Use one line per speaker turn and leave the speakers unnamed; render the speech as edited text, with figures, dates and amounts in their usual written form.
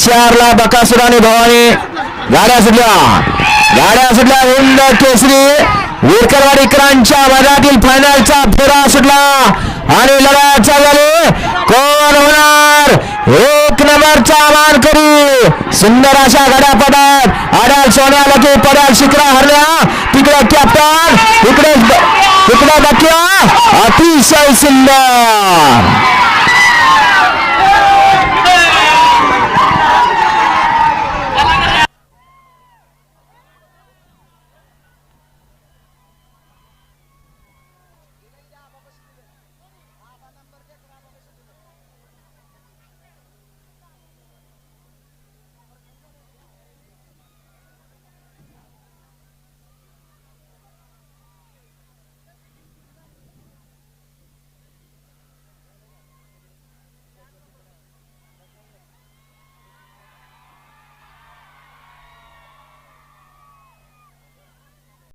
4 ला बकासूर आणि भवानी गाड्या सुटल्या हिंद केसरी विरकरवाडीकरांच्या मैदानातील फायनलचा फेरा सुटला आणि लढत झाली. कोण होणार 1 नंबरचा मानकरी. सुंदर अशा गाड्या पडत आड्याल सोन्या लकी पड्याल शिखरा हरल्या. तिकडे कॅप्टन तिकडे बकिया अतिशय सुंदर